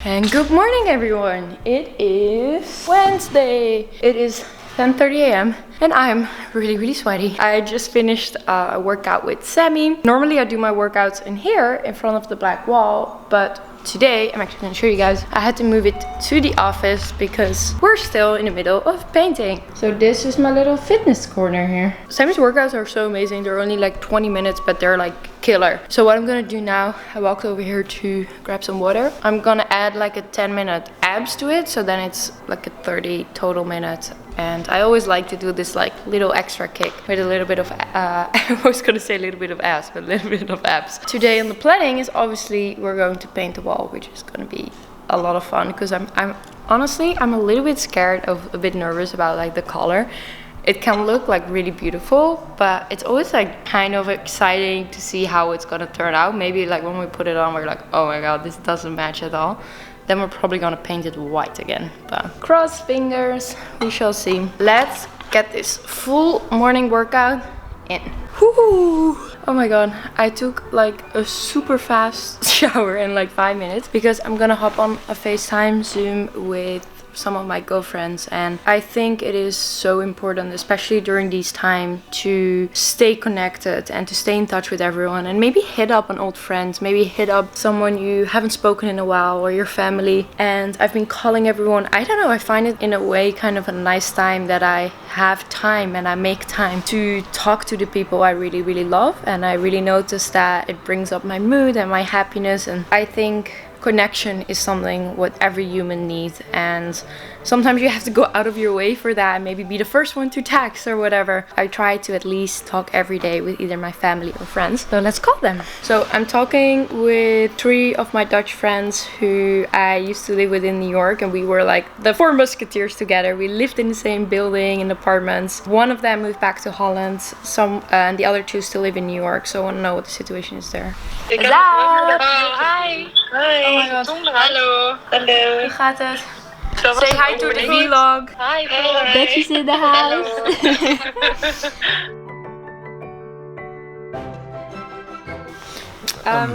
And good morning everyone, it is Wednesday, it is 10:30 a.m. and I'm really sweaty. I just finished a workout with Sammy. Normally I do my workouts in here in front of the black wall, but today I'm actually going to show you guys. I had to move it to the office because we're still in the middle of painting. So this is my little fitness corner here. Sammy's workouts are so amazing. They're only like 20 minutes, but they're like killer. So what I'm gonna do now, I walked over here to grab some water. I'm gonna add like a 10-minute abs to it, so then it's like a 30 total minutes. And I always like to do this like little extra kick with a little bit of I was gonna say a little bit of ass, but a little bit of abs. Today on the planning is obviously we're going to paint the wall, which is gonna be a lot of fun because I'm honestly I'm a little bit scared of, a bit nervous about like the color. It can look like really beautiful, but it's always like kind of exciting to see how it's gonna turn out. Maybe like when we put it on, we're like, oh my god, this doesn't match at all. Then we're probably gonna paint it white again. But cross fingers, we shall see. Let's get this full morning workout in. Woohoo! Oh my god, I took like a super fast shower in like 5 minutes because I'm gonna hop on a FaceTime Zoom with some of my girlfriends, and I think it is so important, especially during these times, to stay connected and to stay in touch with everyone, and maybe hit up an old friend, maybe hit up someone you haven't spoken in a while, or your family. And I've been calling everyone. I don't know, I find it in a way kind of a nice time that I have time and I make time to talk to the people I really love, and I really notice that it brings up my mood and my happiness. And I think connection is something what every human needs, and sometimes you have to go out of your way for that, maybe be the first one to text or whatever. I try to at least talk every day with either my family or friends, so let's call them. So I'm talking with 3 of my Dutch friends who I used to live with in New York, and we were like the 4 musketeers together. We lived in the same building, in apartments. One of them moved back to Holland, and the other 2 still live in New York, so I want to know what the situation is there. Hallo. Hi. Hi. Oh my god. Hallo. Hallo. Hoe gaat het? Say hi to the vlog. Hi, vlog. Betty's in the house.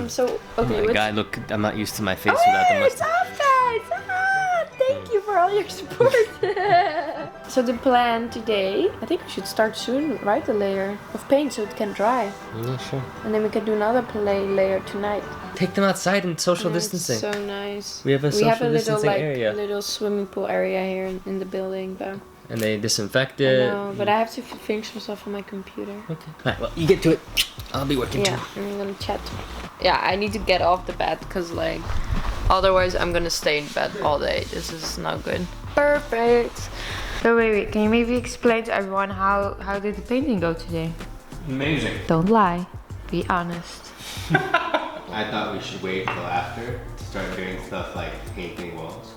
So, okay. Oh my god, look, I'm not used to my face Oh, without the yeah, it's mustache. off, guys. Thank you for all your support. So the plan today, I think we should start soon, right? The layer of paint so it can dry. Yeah, sure. And then we can do another layer tonight. Take them outside in social distancing. So nice. We have a social distancing area. Little swimming pool area here in the building, but And they disinfect I it. know, but I have to finish some stuff on my computer. Okay. Alright, well, you get to it. I'll be working Yeah, too. and I'm gonna chat. Yeah, I need to get off the bed because like otherwise I'm gonna stay in bed all day. This is not good. Perfect. So wait, can you maybe explain to everyone how did the painting go today? Amazing. Don't lie. Be honest. I thought we should wait till after to start doing stuff like painting walls.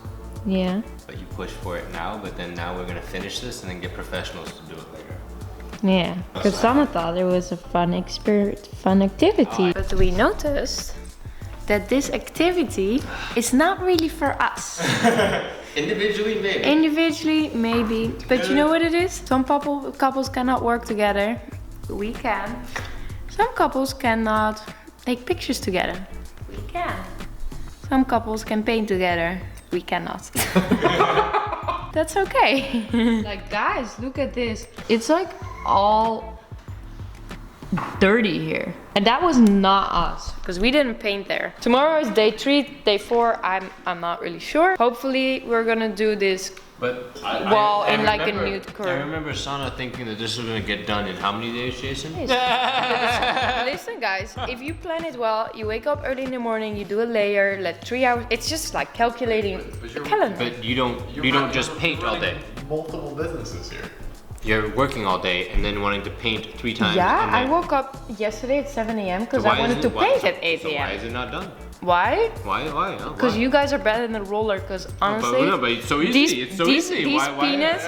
Yeah. But you push for it now, but then now we're gonna finish this and then get professionals to do it later. Yeah, because Sanne thought it was a fun activity. But we noticed that this activity is not really for us. Individually, maybe. Individually, maybe. But you know what it is? Some couples cannot work together. We can. Some couples cannot take pictures together. We can. Some couples can paint together. We cannot. That's okay. Like, guys, look at this. It's like all dirty here. And that was not us, because we didn't paint there. Tomorrow is day 3, day 4, I'm not really sure. Hopefully we're gonna do this wall in like a nude curve. I remember Sanne thinking that this was gonna get done in how many days, Jason? Listen guys, if you plan it well, you wake up early in the morning, you do a layer, let 3 hours, it's just like calculating a calendar. But you don't just paint all day. Multiple businesses here. You're working all day and then wanting to paint 3 times. Yeah, and then, I woke up yesterday at 7 a.m. because So I wanted to paint at 8 So why a.m. is it not done? Why? Why? Because you guys are better than the roller, because honestly, but it's so easy. It's so easy. These Why? peanuts,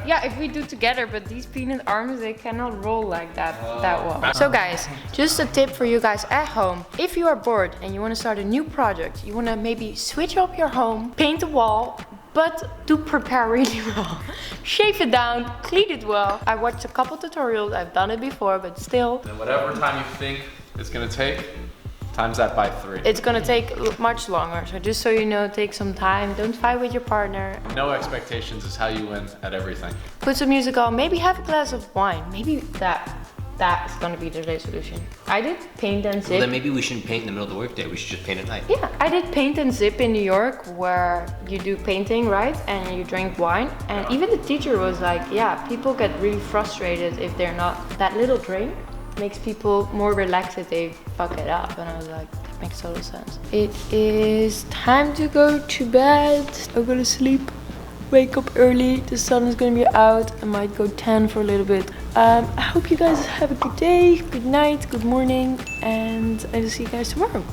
yeah, if we do together, but these peanut arms, they cannot roll like that well. So guys, just a tip for you guys at home. If you are bored and you want to start a new project, you want to maybe switch up your home, paint the wall, but do prepare really well. Shave it down, clean it well. I watched a couple tutorials, I've done it before, but still. And whatever time you think it's gonna take, Times that by 3. It's gonna take much longer. So just so you know, take some time. Don't fight with your partner. No expectations is how you win at everything. Put some music on. Maybe have a glass of wine. Maybe that's gonna be the resolution. I did paint and zip. Well, then maybe we shouldn't paint in the middle of the workday. We should just paint at night. Yeah, I did paint and zip in New York, where you do painting, right? And you drink wine. And even the teacher was like, yeah, people get really frustrated if they're not, that little drink makes people more relaxed if they fuck it up. And I was like, that makes total sense. It is time to go to bed. I'm gonna sleep, wake up early. The sun is gonna be out. I might go tan for a little bit. I hope you guys have a good day, good night, good morning, and I will see you guys tomorrow.